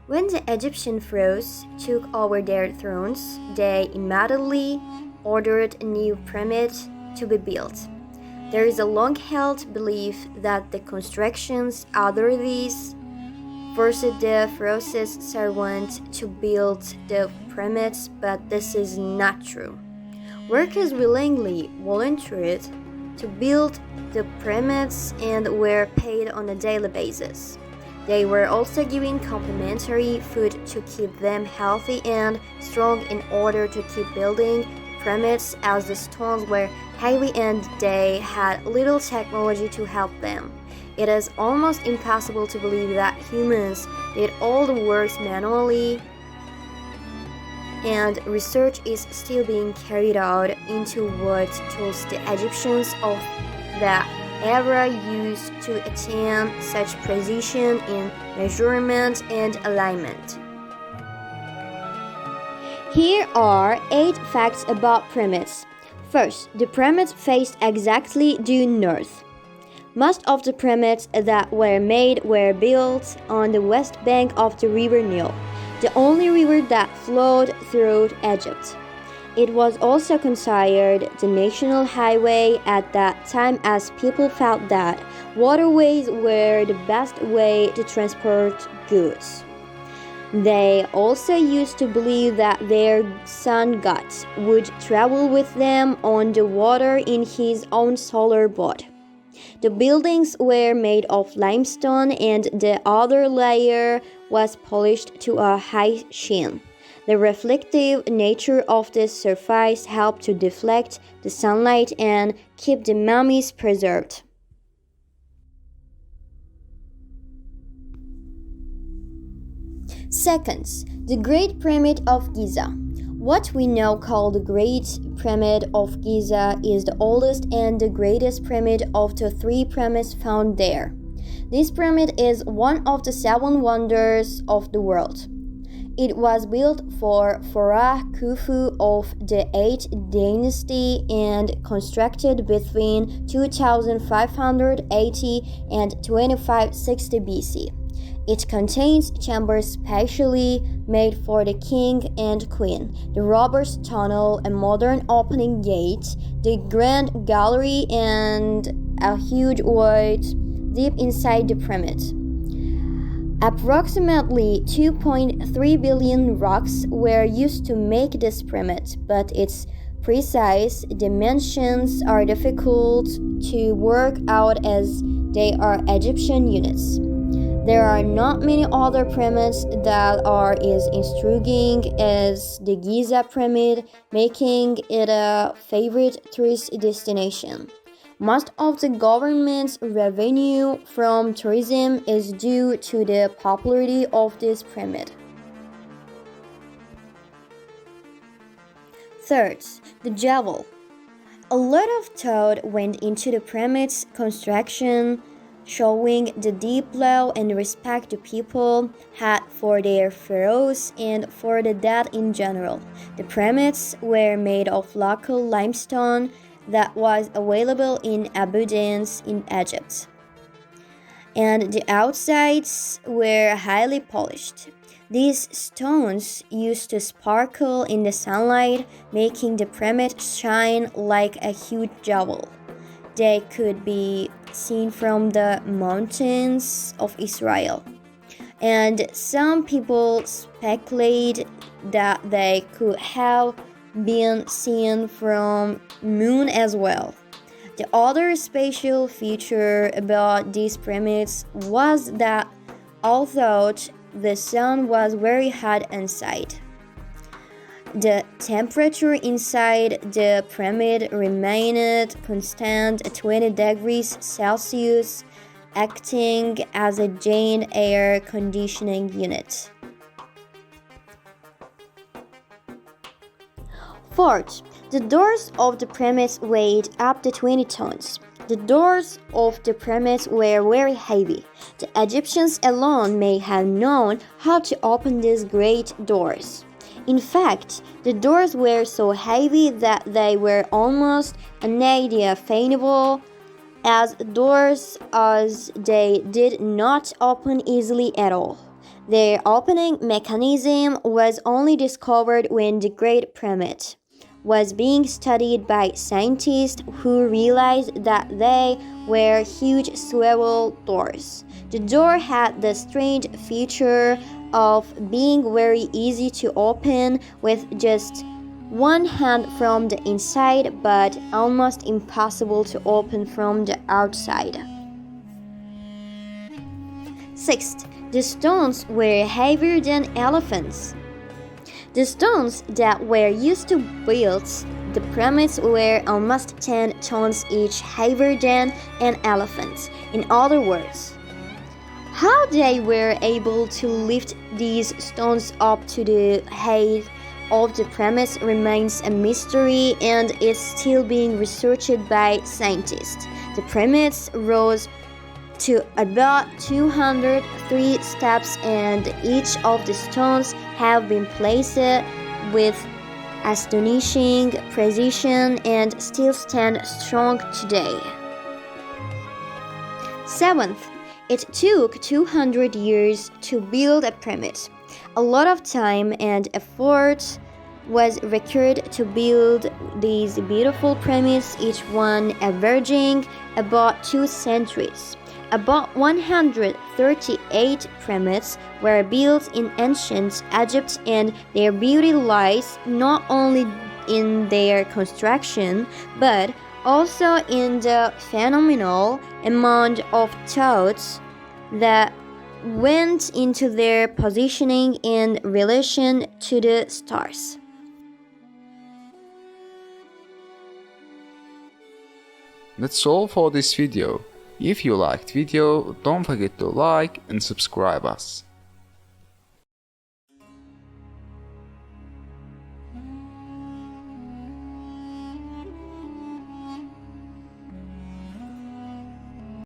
When the Egyptian pharaohs took over their thrones, they immediately ordered a new pyramid to be built. There is a long-held belief that the construction's authorities forced the pharaoh's servants to build the pyramids, but this is not true. Workers willingly volunteered to build the pyramids and were paid on a daily basis. They were also given complimentary food to keep them healthy and strong in order to keep building pyramids as the stones were heavy and they had little technology to help them. It is almost impossible to believe that humans did all the work manually, and research is still being carried out into what tools the Egyptians of the era used to attain such precision in measurement and alignment. Here are 8 facts about pyramids. First, the pyramids faced exactly due north. Most of the pyramids that were made were built on the west bank of the river Nile, the only river that flowed through Egypt. It was also considered the national highway at that time as people felt that waterways were the best way to transport goods. They also used to believe that their sun god would travel with them on the water in his own solar boat. The buildings were made of limestone and the outer layer was polished to a high sheen. The reflective nature of the surface helped to deflect the sunlight and keep the mummies preserved. Second, the Great Pyramid of Giza. What we now call the Great Pyramid of Giza is the oldest and the greatest pyramid of the 3 pyramids found there. This pyramid is one of the 7 wonders of the world. It was built for Pharaoh Khufu of the 8th dynasty and constructed between 2580 and 2560 BC. It contains chambers specially made for the king and queen, the robbers' tunnel, a modern opening gate, the grand gallery, and a huge void deep inside the pyramid. Approximately 2.3 billion rocks were used to make this pyramid, but its precise dimensions are difficult to work out as they are Egyptian units. There are not many other pyramids that are as intriguing as the Giza pyramid, making it a favorite tourist destination. Most of the government's revenue from tourism is due to the popularity of this pyramid. Third, the Jewel. A lot of thought went into the pyramid's construction, showing the deep love and respect the people had for their pharaohs and for the dead in general. The pyramids were made of local limestone that was available in abundance in Egypt, and the outsides were highly polished. These stones used to sparkle in the sunlight, making the pyramid shine like a huge jewel. They could be seen from the mountains of Israel, and some people speculate that they could have been seen from moon as well. The other special feature about these pyramids was that although the sun was very hot inside, the temperature inside the pyramid remained constant at 20 degrees Celsius, acting as a giant air conditioning unit. Fourth, the doors of the pyramids weighed up to 20 tons. The doors of the pyramids were very heavy. The Egyptians alone may have known how to open these great doors. In fact, the doors were so heavy that they were almost unidentifiable as doors as they did not open easily at all. Their opening mechanism was only discovered when the Great Pyramid was being studied by scientists who realized that they were huge swivel doors. The door had the strange feature of being very easy to open with just one hand from the inside, but almost impossible to open from the outside. Sixth, the stones were heavier than elephants. The stones that were used to build the pyramids were almost 10 tons each, heavier than an elephant. In other words, how they were able to lift these stones up to the height of the pyramids remains a mystery and is still being researched by scientists. The pyramids rose to about 203 steps, and each of the stones have been placed with astonishing precision and still stand strong today. Seventh, it took 200 years to build a pyramid. A lot of time and effort was required to build these beautiful pyramids, each one averaging about 2 centuries. About 138 pyramids were built in ancient Egypt, and their beauty lies not only in their construction but also in the phenomenal amount of thought that went into their positioning in relation to the stars. That's all for this video. If you liked video, don't forget to like and subscribe us.